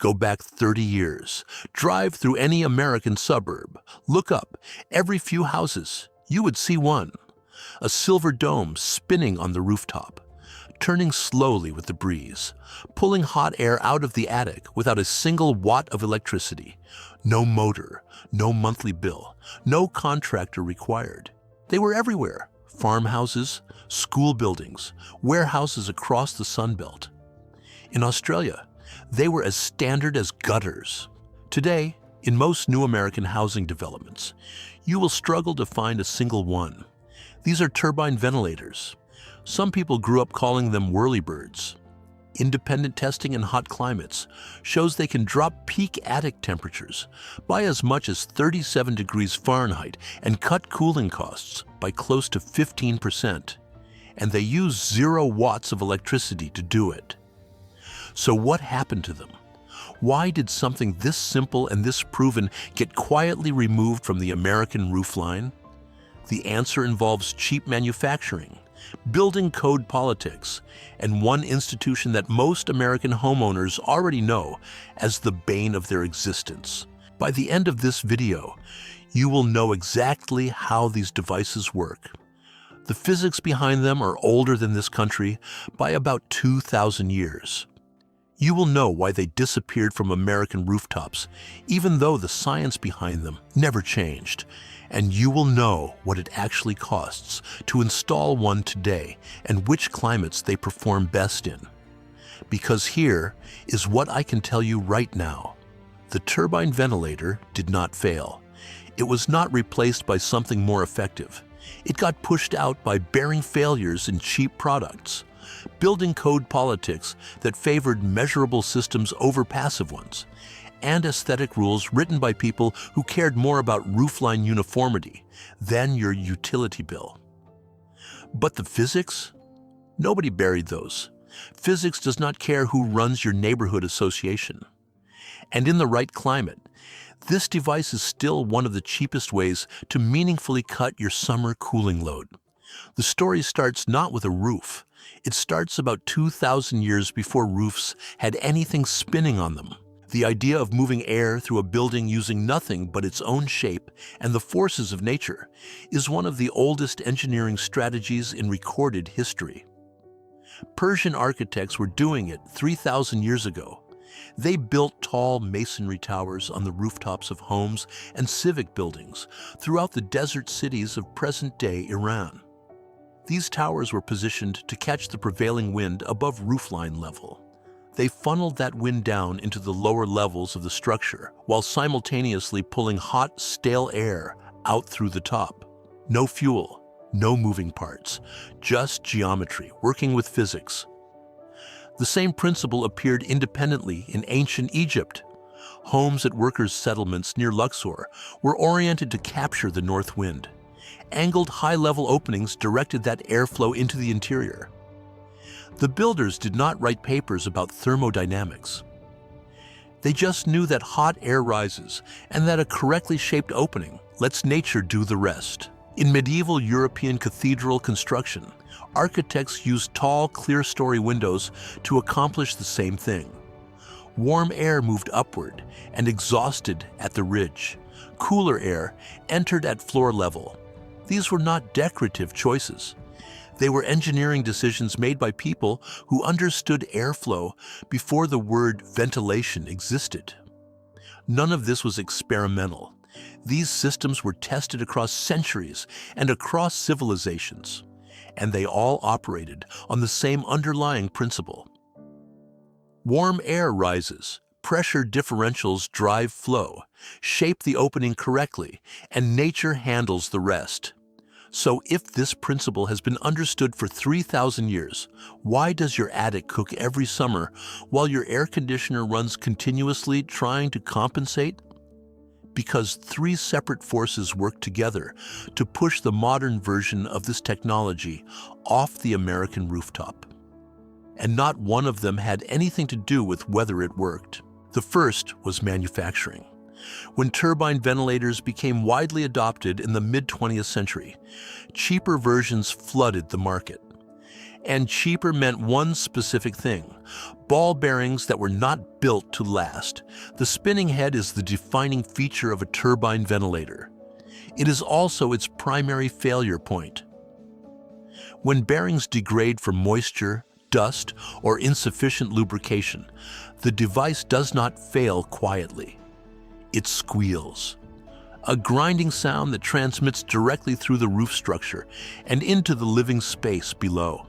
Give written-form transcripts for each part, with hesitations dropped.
Go back 30 years. Drive through any American suburb. Look up. Every few houses, you would see one. A silver dome spinning on the rooftop, turning slowly with the breeze, pulling hot air out of the attic without a single watt of electricity. No motor, no monthly bill, no contractor required. They were everywhere. Farmhouses, school buildings, warehouses across the Sun Belt. In Australia, they were as standard as gutters. Today, in most new American housing developments, you will struggle to find a single one. These are turbine ventilators. Some people grew up calling them whirlybirds. Independent testing in hot climates shows they can drop peak attic temperatures by as much as 37 degrees Fahrenheit and cut cooling costs by close to 15%. And they use 0 watts of electricity to do it. So what happened to them? Why did something this simple and this proven get quietly removed from the American roofline? The answer involves cheap manufacturing, building code politics, and one institution that most American homeowners already know as the bane of their existence. By the end of this video, you will know exactly how these devices work. The physics behind them are older than this country by about 2,000 years. You will know why they disappeared from American rooftops, even though the science behind them never changed. And you will know what it actually costs to install one today and which climates they perform best in. Because here is what I can tell you right now. The turbine ventilator did not fail. It was not replaced by something more effective. It got pushed out by bearing failures in cheap products, building code politics that favored measurable systems over passive ones, and aesthetic rules written by people who cared more about roofline uniformity than your utility bill. But the physics? Nobody buried those. Physics does not care who runs your neighborhood association. And in the right climate, this device is still one of the cheapest ways to meaningfully cut your summer cooling load. The story starts not with a roof. It starts about 2,000 years before roofs had anything spinning on them. The idea of moving air through a building using nothing but its own shape and the forces of nature is one of the oldest engineering strategies in recorded history. Persian architects were doing it 3,000 years ago. They built tall masonry towers on the rooftops of homes and civic buildings throughout the desert cities of present-day Iran. These towers were positioned to catch the prevailing wind above roofline level. They funneled that wind down into the lower levels of the structure while simultaneously pulling hot, stale air out through the top. No fuel, no moving parts, just geometry working with physics. The same principle appeared independently in ancient Egypt. Homes at workers' settlements near Luxor were oriented to capture the north wind. Angled high-level openings directed that airflow into the interior. The builders did not write papers about thermodynamics. They just knew that hot air rises and that a correctly shaped opening lets nature do the rest. In medieval European cathedral construction, architects used tall, clear-story windows to accomplish the same thing. Warm air moved upward and exhausted at the ridge. Cooler air entered at floor level. These were not decorative choices. They were engineering decisions made by people who understood airflow before the word ventilation existed. None of this was experimental. These systems were tested across centuries and across civilizations, and they all operated on the same underlying principle. Warm air rises, pressure differentials drive flow, shape the opening correctly, and nature handles the rest. So if this principle has been understood for 3,000 years, why does your attic cook every summer while your air conditioner runs continuously trying to compensate? Because 3 separate forces work together to push the modern version of this technology off the American rooftop. And not one of them had anything to do with whether it worked. The first was manufacturing. When turbine ventilators became widely adopted in the mid-20th century, cheaper versions flooded the market. And cheaper meant one specific thing: ball bearings that were not built to last. The spinning head is the defining feature of a turbine ventilator. It is also its primary failure point. When bearings degrade from moisture, dust, or insufficient lubrication, the device does not fail quietly. It squeals, a grinding sound that transmits directly through the roof structure and into the living space below.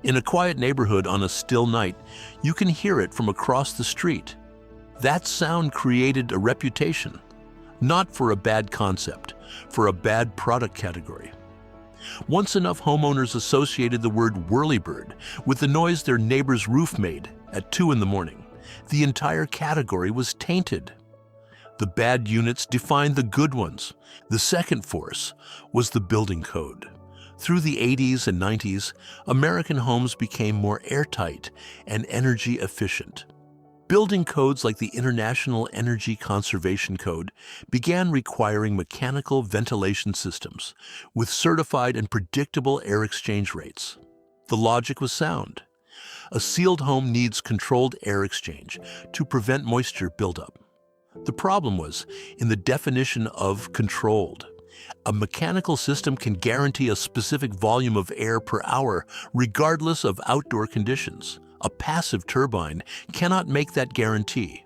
In a quiet neighborhood on a still night, you can hear it from across the street. That sound created a reputation, not for a bad concept, for a bad product category. Once enough homeowners associated the word whirlybird with the noise their neighbor's roof made at 2 in the morning, the entire category was tainted. The bad units defined the good ones. The second force was the building code. Through the 80s and 90s, American homes became more airtight and energy efficient. Building codes like the International Energy Conservation Code began requiring mechanical ventilation systems with certified and predictable air exchange rates. The logic was sound. A sealed home needs controlled air exchange to prevent moisture buildup. The problem was in the definition of controlled. A mechanical system can guarantee a specific volume of air per hour regardless of outdoor conditions. A passive turbine cannot make that guarantee.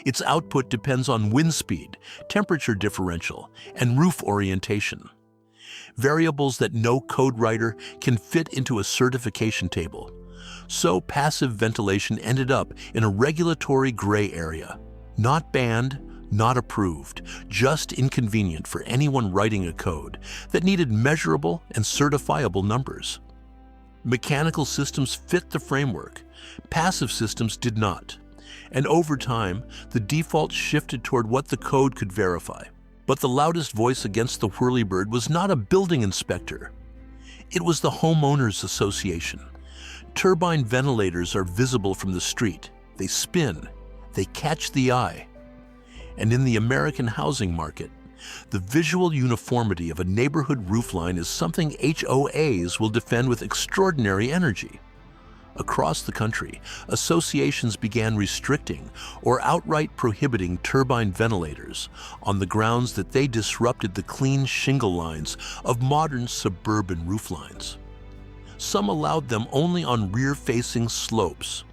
Its output depends on wind speed, temperature differential, and roof orientation. Variables that no code writer can fit into a certification table. So passive ventilation ended up in a regulatory gray area. Not banned, not approved, just inconvenient for anyone writing a code that needed measurable and certifiable numbers. Mechanical systems fit the framework. Passive systems did not. And over time, the default shifted toward what the code could verify. But the loudest voice against the whirlybird was not a building inspector. It was the Homeowners Association. Turbine ventilators are visible from the street. They spin. They catch the eye. And in the American housing market, the visual uniformity of a neighborhood roofline is something HOAs will defend with extraordinary energy. Across the country, associations began restricting or outright prohibiting turbine ventilators on the grounds that they disrupted the clean shingle lines of modern suburban rooflines. Some allowed them only on rear-facing slopes,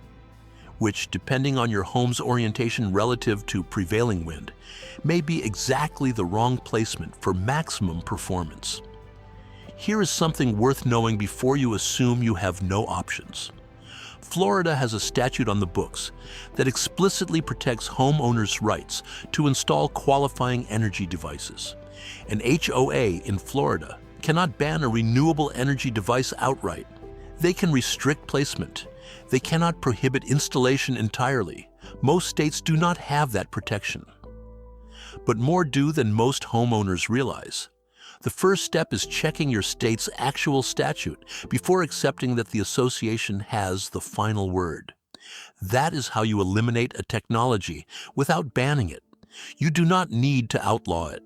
which, depending on your home's orientation relative to prevailing wind, may be exactly the wrong placement for maximum performance. Here is something worth knowing before you assume you have no options. Florida has a statute on the books that explicitly protects homeowners' rights to install qualifying energy devices. An HOA in Florida cannot ban a renewable energy device outright. They can restrict placement. They cannot prohibit installation entirely. Most states do not have that protection. But more do than most homeowners realize. The first step is checking your state's actual statute before accepting that the association has the final word. That is how you eliminate a technology without banning it. You do not need to outlaw it.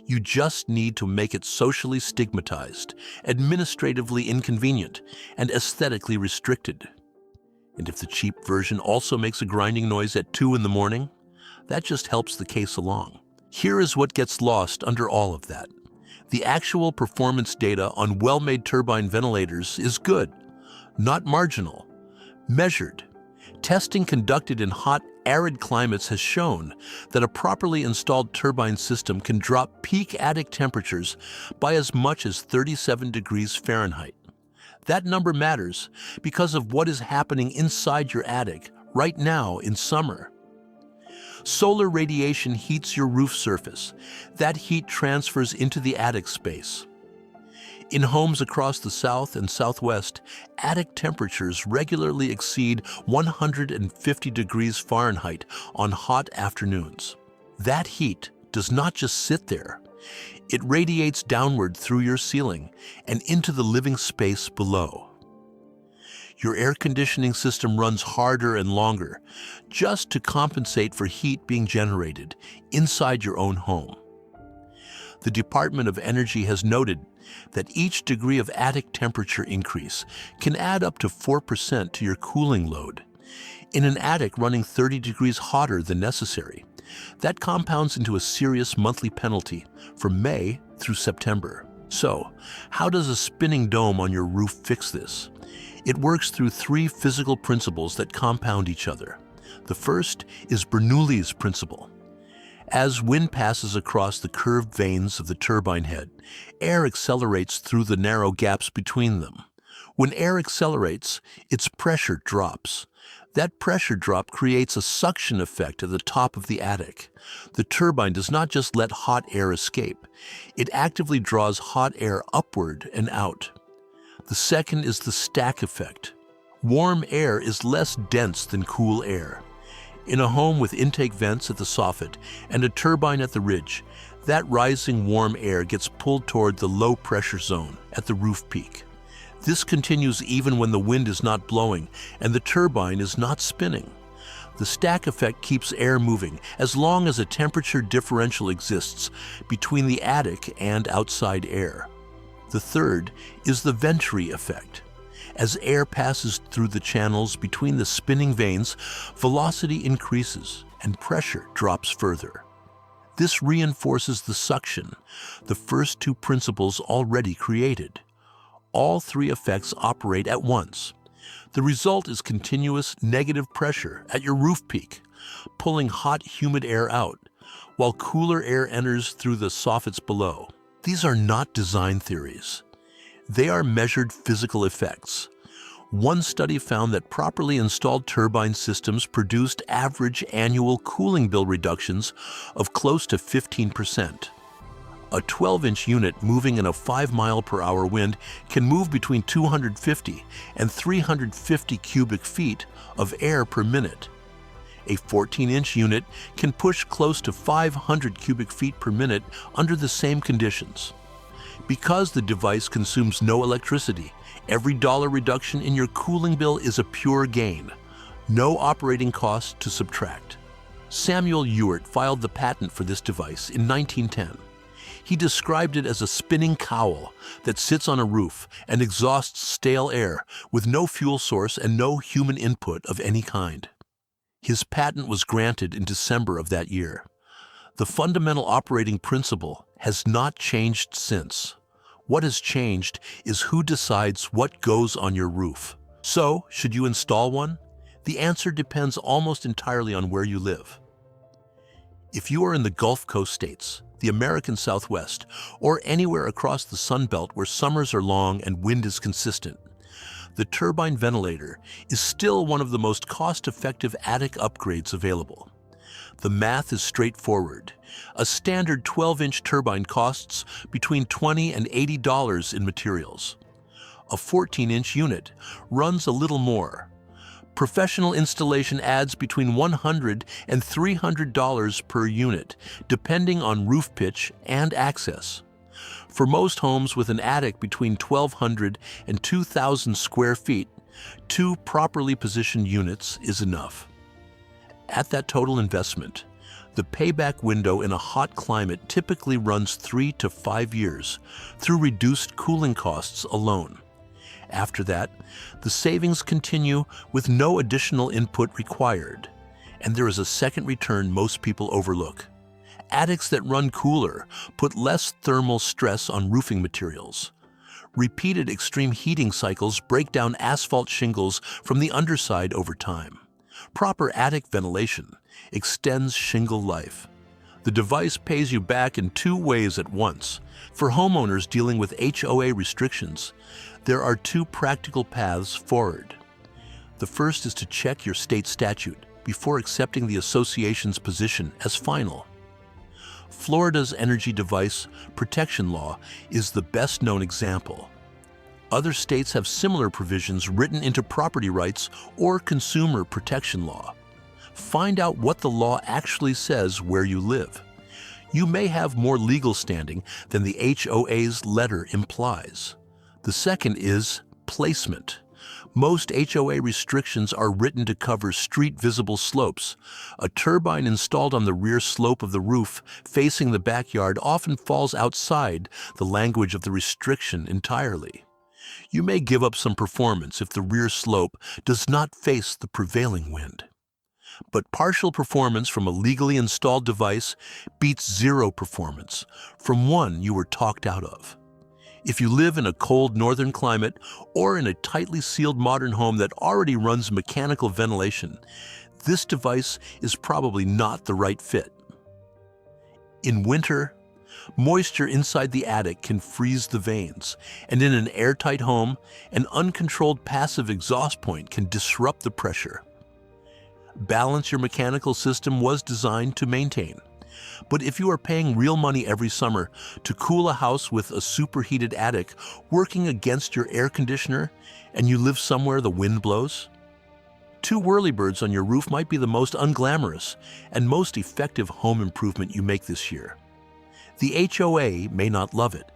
You just need to make it socially stigmatized, administratively inconvenient, and aesthetically restricted. And if the cheap version also makes a grinding noise at 2 in the morning, that just helps the case along. Here is what gets lost under all of that. The actual performance data on well-made turbine ventilators is good, not marginal, measured. Testing conducted in hot, arid climates has shown that a properly installed turbine system can drop peak attic temperatures by as much as 37 degrees Fahrenheit. That number matters because of what is happening inside your attic right now in summer. Solar radiation heats your roof surface. That heat transfers into the attic space. In homes across the South and Southwest, attic temperatures regularly exceed 150 degrees Fahrenheit on hot afternoons. That heat does not just sit there. It radiates downward through your ceiling and into the living space below. Your air conditioning system runs harder and longer, just to compensate for heat being generated inside your own home. The Department of Energy has noted that each degree of attic temperature increase can add up to 4% to your cooling load. In an attic running 30 degrees hotter than necessary, that compounds into a serious monthly penalty from May through September. So, how does a spinning dome on your roof fix this? It works through three physical principles that compound each other. The first is Bernoulli's principle. As wind passes across the curved vanes of the turbine head, air accelerates through the narrow gaps between them. When air accelerates, its pressure drops. That pressure drop creates a suction effect at the top of the attic. The turbine does not just let hot air escape, it actively draws hot air upward and out. The second is the stack effect. Warm air is less dense than cool air. In a home with intake vents at the soffit and a turbine at the ridge, that rising warm air gets pulled toward the low pressure zone at the roof peak. This continues even when the wind is not blowing and the turbine is not spinning. The stack effect keeps air moving as long as a temperature differential exists between the attic and outside air. The third is the Venturi effect. As air passes through the channels between the spinning vanes, velocity increases and pressure drops further. This reinforces the suction, the first two principles already created. All three effects operate at once. The result is continuous negative pressure at your roof peak, pulling hot, humid air out, while cooler air enters through the soffits below. These are not design theories. They are measured physical effects. One study found that properly installed turbine systems produced average annual cooling bill reductions of close to 15%. A 12-inch unit moving in a 5-mile-per-hour wind can move between 250 and 350 cubic feet of air per minute. A 14-inch unit can push close to 500 cubic feet per minute under the same conditions. Because the device consumes no electricity, every dollar reduction in your cooling bill is a pure gain. No operating costs to subtract. Samuel Ewart filed the patent for this device in 1910. He described it as a spinning cowl that sits on a roof and exhausts stale air with no fuel source and no human input of any kind. His patent was granted in December of that year. The fundamental operating principle has not changed since. What has changed is who decides what goes on your roof. So, should you install one? The answer depends almost entirely on where you live. If you are in the Gulf Coast states, the American Southwest, or anywhere across the Sun Belt where summers are long and wind is consistent, the turbine ventilator is still one of the most cost-effective attic upgrades available. The math is straightforward. A standard 12-inch turbine costs between $20 and $80 in materials. A 14-inch unit runs a little more. Professional installation adds between $100 and $300 per unit, depending on roof pitch and access. For most homes with an attic between 1,200 and 2,000 square feet, 2 properly positioned units is enough. At that total investment, the payback window in a hot climate typically runs 3 to 5 years through reduced cooling costs alone. After that, the savings continue with no additional input required, and there is a second return most people overlook. Attics that run cooler put less thermal stress on roofing materials. Repeated extreme heating cycles break down asphalt shingles from the underside over time. Proper attic ventilation extends shingle life. The device pays you back in 2 ways at once. For homeowners dealing with HOA restrictions, there are 2 practical paths forward. The first is to check your state statute before accepting the association's position as final. Florida's Energy Device Protection Law is the best-known example. Other states have similar provisions written into property rights or consumer protection law. Find out what the law actually says where you live. You may have more legal standing than the HOA's letter implies. The second is placement. Most HOA restrictions are written to cover street-visible slopes. A turbine installed on the rear slope of the roof facing the backyard often falls outside the language of the restriction entirely. You may give up some performance if the rear slope does not face the prevailing wind. But partial performance from a legally installed device beats zero performance from one you were talked out of. If you live in a cold northern climate or in a tightly sealed modern home that already runs mechanical ventilation, this device is probably not the right fit. In winter, moisture inside the attic can freeze the vanes, and in an airtight home, an uncontrolled passive exhaust point can disrupt the pressure. Balance your mechanical system was designed to maintain. But if you are paying real money every summer to cool a house with a superheated attic working against your air conditioner and you live somewhere the wind blows, 2 whirlybirds on your roof might be the most unglamorous and most effective home improvement you make this year. The HOA may not love it.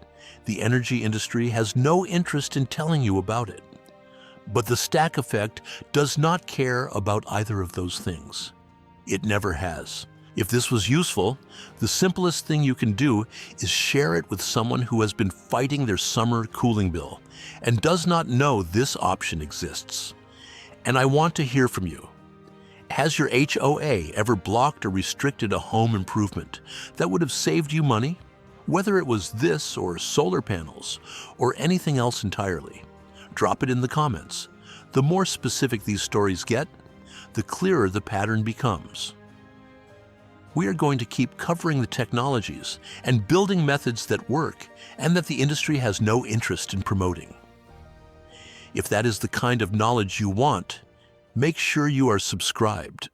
The energy industry has no interest in telling you about it. But the stack effect does not care about either of those things. It never has. If this was useful, the simplest thing you can do is share it with someone who has been fighting their summer cooling bill and does not know this option exists. And I want to hear from you. Has your HOA ever blocked or restricted a home improvement that would have saved you money? Whether it was this or solar panels or anything else entirely, drop it in the comments. The more specific these stories get, the clearer the pattern becomes. We are going to keep covering the technologies and building methods that work and that the industry has no interest in promoting. If that is the kind of knowledge you want, make sure you are subscribed.